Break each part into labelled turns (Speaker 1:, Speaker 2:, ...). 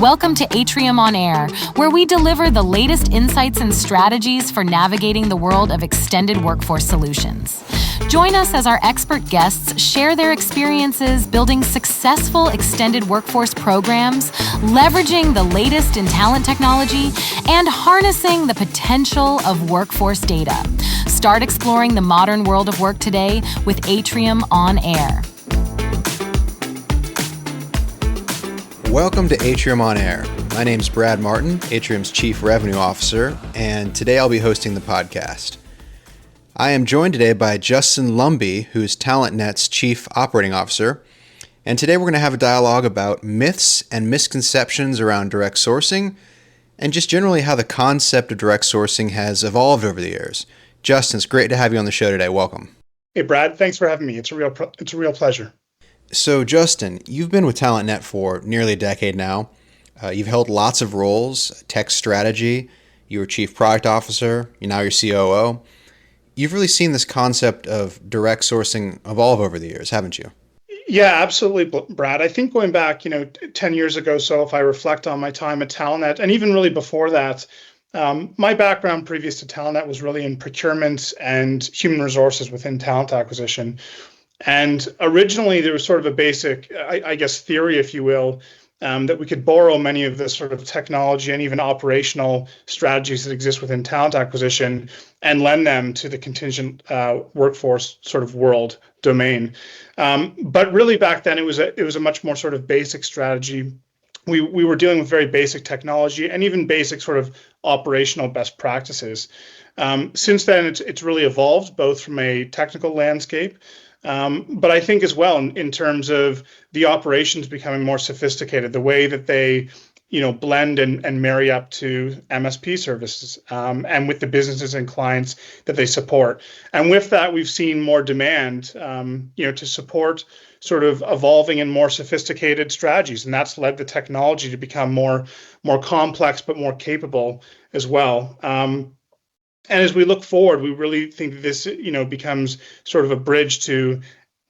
Speaker 1: Welcome to Atrium on Air, where we deliver the latest insights and strategies for navigating the world of extended workforce solutions. Join us as our expert guests share their experiences building successful extended workforce programs, leveraging the latest in talent technology, and harnessing the potential of workforce data. Start exploring the modern world of work today with Atrium on Air.
Speaker 2: Welcome to Atrium on Air. My name's Brad Martin, Atrium's Chief Revenue Officer, and today I'll be hosting the podcast. I am joined today by Justin Lumby, who's TalentNet's Chief Operating Officer, and today we're going to have a dialogue about myths and misconceptions around direct sourcing, and just generally how the concept of direct sourcing has evolved over the years. Justin, it's great to have you on the show today. Welcome.
Speaker 3: Hey, Brad. Thanks for having me. It's a real pleasure.
Speaker 2: So, Justin, you've been with TalentNet for nearly a decade now. You've held lots of roles, tech strategy, you were Chief Product Officer, now you're COO. You've really seen this concept of direct sourcing evolve over the years, haven't you?
Speaker 3: Yeah, absolutely, Brad. I think going back, 10 years ago, so if I reflect on my time at TalentNet, and even really before that, my background previous to TalentNet was really in procurement and human resources within talent acquisition. And originally, there was sort of a basic, I guess, theory, if you will, that we could borrow many of the sort of technology and even operational strategies that exist within talent acquisition and lend them to the contingent workforce sort of world domain. But really, back then, it was a much more sort of basic strategy. We were dealing with very basic technology and even basic sort of operational best practices. Since then, it's really evolved both from a technical landscape. But I think as well in terms of the operations becoming more sophisticated, the way that they, blend and marry up to MSP services and with the businesses and clients that they support. And with that, we've seen more demand, to support sort of evolving and more sophisticated strategies. And that's led the technology to become more complex, but more capable as well. And as we look forward, we really think that this, becomes sort of a bridge to,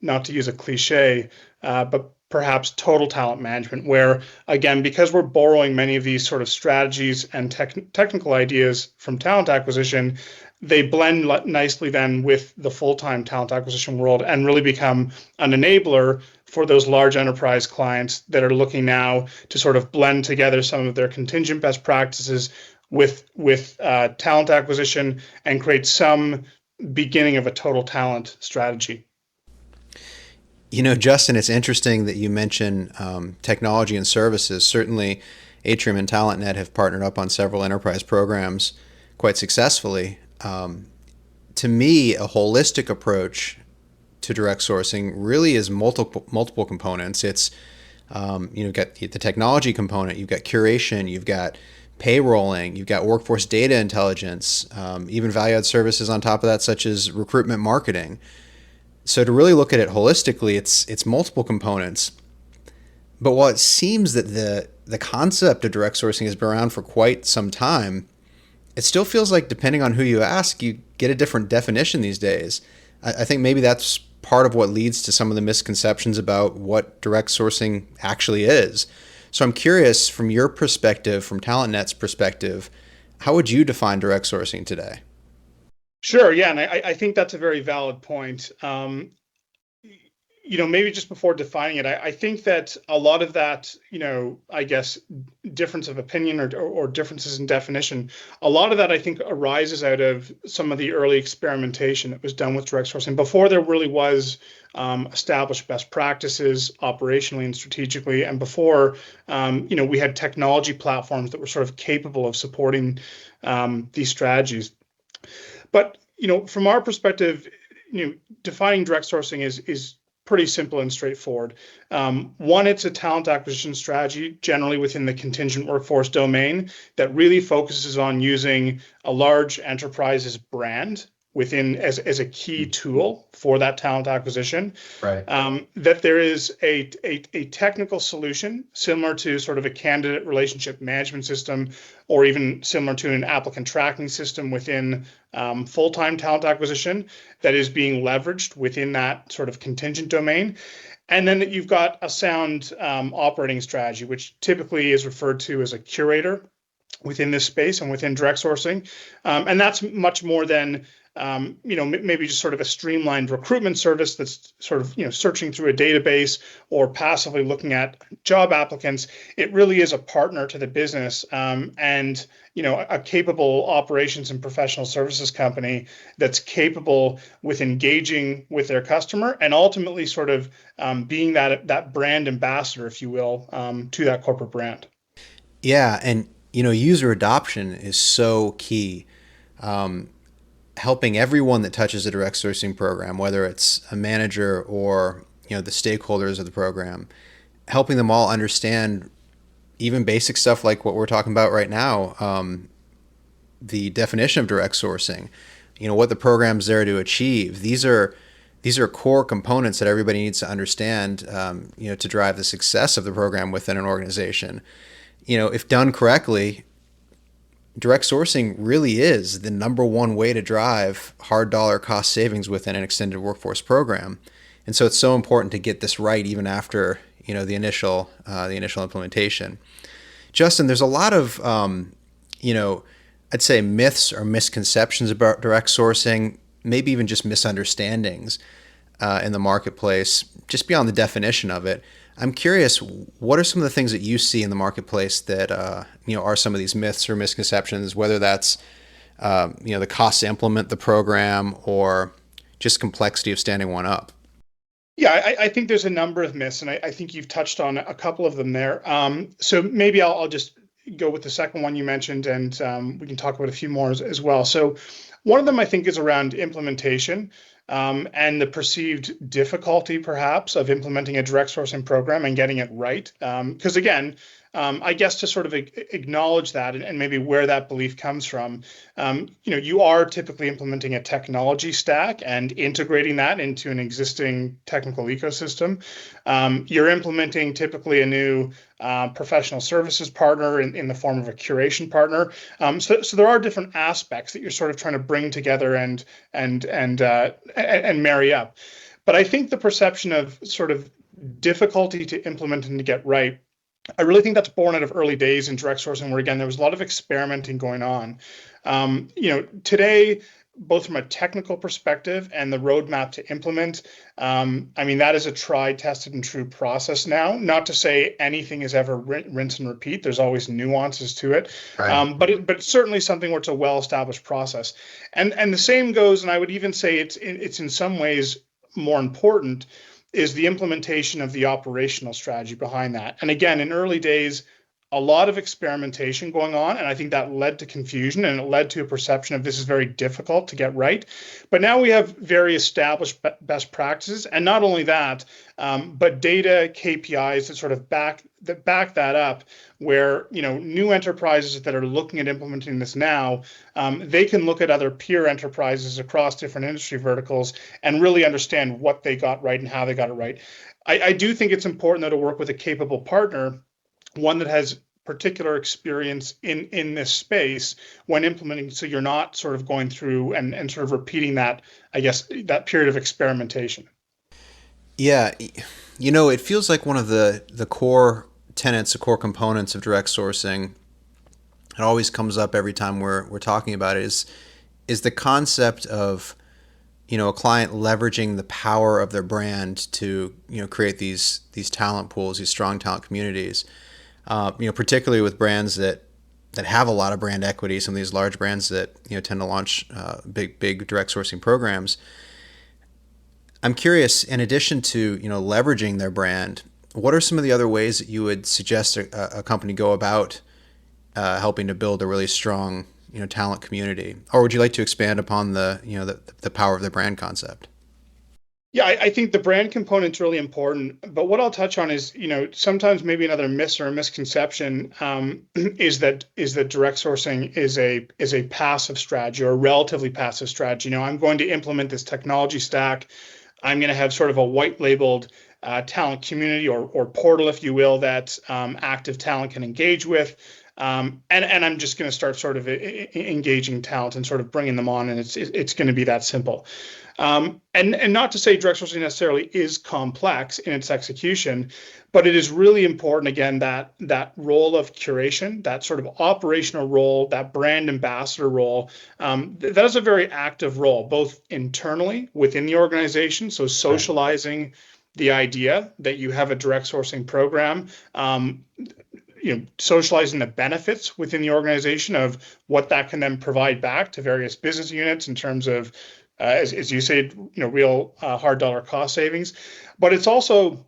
Speaker 3: not to use a cliche, but perhaps total talent management, where, again, because we're borrowing many of these sort of strategies and technical ideas from talent acquisition, they blend nicely then with the full-time talent acquisition world and really become an enabler for those large enterprise clients that are looking now to sort of blend together some of their contingent best practices with talent acquisition and create some beginning of a total talent strategy.
Speaker 2: Justin, it's interesting that you mention technology and services. Certainly, Atrium and TalentNet have partnered up on several enterprise programs quite successfully. To me, a holistic approach to direct sourcing really is multiple components. It's you've got the technology component, you've got curation, you've got payrolling, you've got workforce data intelligence, even value-add services on top of that, such as recruitment marketing. So to really look at it holistically, it's multiple components. But while it seems that the concept of direct sourcing has been around for quite some time, it still feels like, depending on who you ask, you get a different definition these days. I think maybe that's part of what leads to some of the misconceptions about what direct sourcing actually is. So I'm curious, from your perspective, from TalentNet's perspective, how would you define direct sourcing today?
Speaker 3: Sure, yeah, and I think that's a very valid point. Maybe just before defining it, I think that a lot of that, I guess, difference of opinion or differences in definition, a lot of that I think arises out of some of the early experimentation that was done with direct sourcing before there really was established best practices operationally and strategically, and before we had technology platforms that were sort of capable of supporting these strategies. But from our perspective, defining direct sourcing is pretty simple and straightforward. One, it's a talent acquisition strategy, generally within the contingent workforce domain, that really focuses on using a large enterprise's brand within as a key tool for that talent acquisition.
Speaker 2: Right.
Speaker 3: That there is a technical solution similar to sort of a candidate relationship management system, or even similar to an applicant tracking system within full-time talent acquisition, that is being leveraged within that sort of contingent domain. And then that you've got a sound operating strategy, which typically is referred to as a curator within this space and within direct sourcing. And that's much more than maybe just sort of a streamlined recruitment service that's sort of, searching through a database or passively looking at job applicants. It really is a partner to the business, and a capable operations and professional services company that's capable with engaging with their customer and ultimately sort of being that brand ambassador, if you will, to that corporate brand.
Speaker 2: Yeah, and user adoption is so key. Helping everyone that touches a direct sourcing program, whether it's a manager or the stakeholders of the program, helping them all understand even basic stuff like what we're talking about right now, the definition of direct sourcing, what the program's there to achieve. These are core components that everybody needs to understand, to drive the success of the program within an organization. If done correctly, direct sourcing really is the number one way to drive hard dollar cost savings within an extended workforce program. And so it's so important to get this right even after the initial implementation. Justin, there's a lot of I'd say myths or misconceptions about direct sourcing, maybe even just misunderstandings in the marketplace, just beyond the definition of it. I'm curious, what are some of the things that you see in the marketplace that are some of these myths or misconceptions, whether that's the cost to implement the program or just complexity of standing one up?
Speaker 3: Yeah, I think there's a number of myths, and I think you've touched on a couple of them there. So maybe I'll just go with the second one you mentioned, and we can talk about a few more as well. So one of them I think is around implementation. And the perceived difficulty, perhaps, of implementing a direct sourcing program and getting it right. Because again, I guess to sort of acknowledge that and maybe where that belief comes from, you are typically implementing a technology stack and integrating that into an existing technical ecosystem. You're implementing typically a new professional services partner in the form of a curation partner. So there are different aspects that you're sort of trying to bring together and marry up. But I think the perception of sort of difficulty to implement and to get right, I really think that's born out of early days in direct sourcing, where again there was a lot of experimenting going on. Today, both from a technical perspective and the roadmap to implement, that is a tried, tested, and true process now. Not to say anything is ever rinse and repeat. There's always nuances to it, right. But it's certainly something where it's a well-established process. And the same goes, and I would even say it's in some ways more important, is the implementation of the operational strategy behind that. And again, in early days, a lot of experimentation going on, and I think that led to confusion and it led to a perception of this is very difficult to get right. But now we have very established best practices, and not only that, but data KPIs that sort of back that up, where new enterprises that are looking at implementing this now, they can look at other peer enterprises across different industry verticals and really understand what they got right and how they got it right. I do think it's important though to work with a capable partner, one that has particular experience in this space when implementing, so you're not sort of going through and sort of repeating that, I guess, that period of experimentation.
Speaker 2: Yeah, it feels like one of the core tenets, the core components of direct sourcing, it always comes up every time we're talking about it, is the concept of a client leveraging the power of their brand to create these talent pools, these strong talent communities. Particularly with brands that have a lot of brand equity, some of these large brands that tend to launch big direct sourcing programs. I'm curious, in addition to leveraging their brand, what are some of the other ways that you would suggest a company go about helping to build a really strong talent community? Or would you like to expand upon the power of the brand concept?
Speaker 3: Yeah, I think the brand component is really important. But what I'll touch on is, sometimes maybe another myth or a misconception is that direct sourcing is a passive strategy or a relatively passive strategy. I'm going to implement this technology stack. I'm going to have sort of a white labeled talent community or portal, if you will, that active talent can engage with. And I'm just going to start sort of engaging talent and sort of bringing them on, and it's going to be that simple. And not to say direct sourcing necessarily is complex in its execution, but it is really important, again, that role of curation, that sort of operational role, that brand ambassador role, that is a very active role, both internally within the organization, so socializing the idea that you have a direct sourcing program, socializing the benefits within the organization of what that can then provide back to various business units in terms of, as you said, real hard dollar cost savings. But it's also,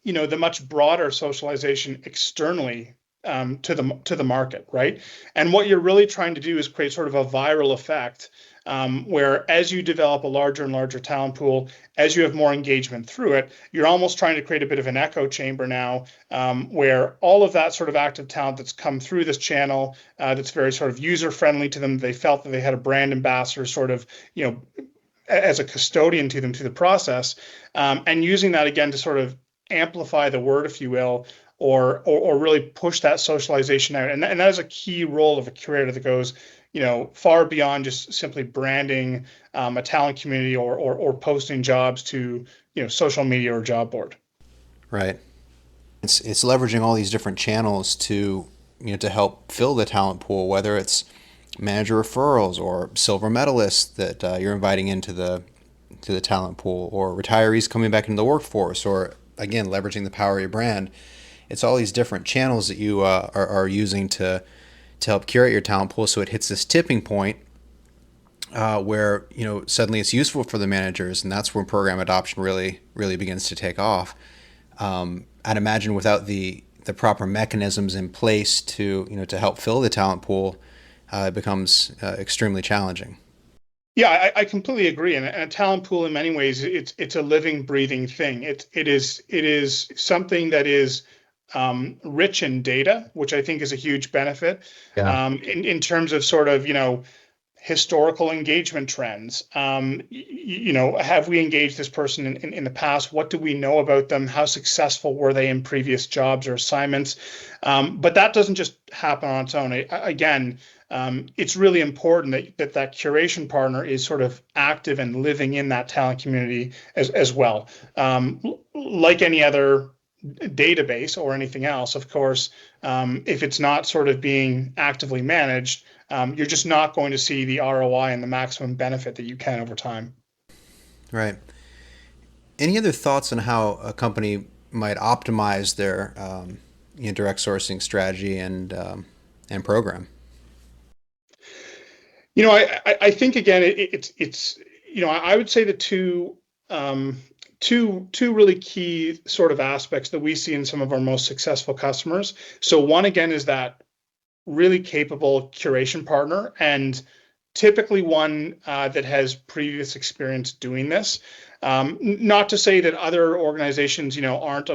Speaker 3: the much broader socialization externally to the market, right? And what you're really trying to do is create sort of a viral effect, where as you develop a larger and larger talent pool, as you have more engagement through it, you're almost trying to create a bit of an echo chamber now, where all of that sort of active talent that's come through this channel, that's very sort of user friendly to them, they felt that they had a brand ambassador sort of, as a custodian to them through the process, and using that again to sort of amplify the word, if you will, or really push that socialization out. And that is a key role of a curator that goes, far beyond just simply branding a talent community or posting jobs to, social media or job board.
Speaker 2: Right. It's leveraging all these different channels to help fill the talent pool, whether it's manager referrals or silver medalists that you're inviting into the talent pool, or retirees coming back into the workforce, or again leveraging the power of your brand. It's all these different channels that you are using to help curate your talent pool, so it hits this tipping point where suddenly it's useful for the managers, and that's when program adoption really begins to take off. I'd imagine without the proper mechanisms in place to help fill the talent pool, it becomes extremely challenging.
Speaker 3: Yeah, I completely agree. And a talent pool, in many ways, it's a living, breathing thing. It is something that is rich in data, which I think is a huge benefit. Yeah. In terms of sort of historical engagement trends. Have we engaged this person in the past? What do we know about them? How successful were they in previous jobs or assignments? But that doesn't just happen on its own. It's really important that curation partner is sort of active and living in that talent community as well. Like any other database or anything else, of course, if it's not sort of being actively managed, you're just not going to see the ROI and the maximum benefit that you can over time. Right.
Speaker 2: Any other thoughts on how a company might optimize their direct sourcing strategy and program?
Speaker 3: I think again, it's I would say the two really key sort of aspects that we see in some of our most successful customers. So one, again, is that really capable curation partner, and typically one that has previous experience doing this. Not to say that other organizations, aren't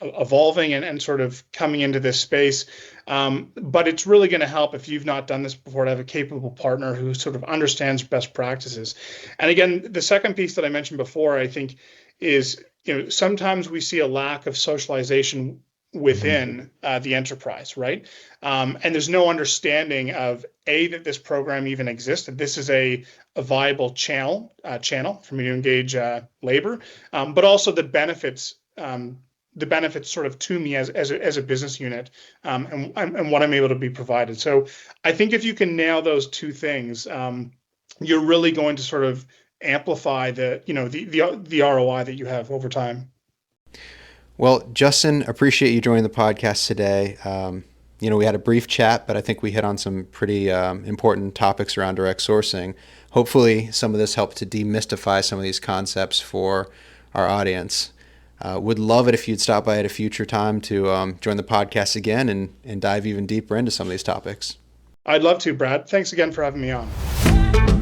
Speaker 3: evolving and sort of coming into this space, but it's really going to help if you've not done this before to have a capable partner who sort of understands best practices. And again, the second piece that I mentioned before, I think, is sometimes we see a lack of socialization within the enterprise, right? And there's no understanding of that this program even exists, that this is a viable channel for me to engage labor, but also the benefits sort of to me as a business unit, and what I'm able to be provided. So I think if you can nail those two things, you're really going to sort of amplify the ROI that you have over time.
Speaker 2: Well, Justin, appreciate you joining the podcast today. We had a brief chat, but I think we hit on some pretty important topics around direct sourcing. Hopefully, some of this helped to demystify some of these concepts for our audience. Would love it if you'd stop by at a future time to join the podcast again and dive even deeper into some of these topics.
Speaker 3: I'd love to, Brad. Thanks again for having me on.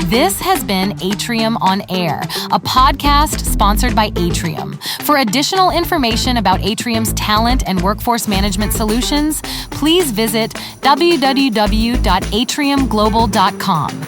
Speaker 1: This has been Atrium on Air, a podcast sponsored by Atrium. For additional information about Atrium's talent and workforce management solutions, please visit www.atriumglobal.com.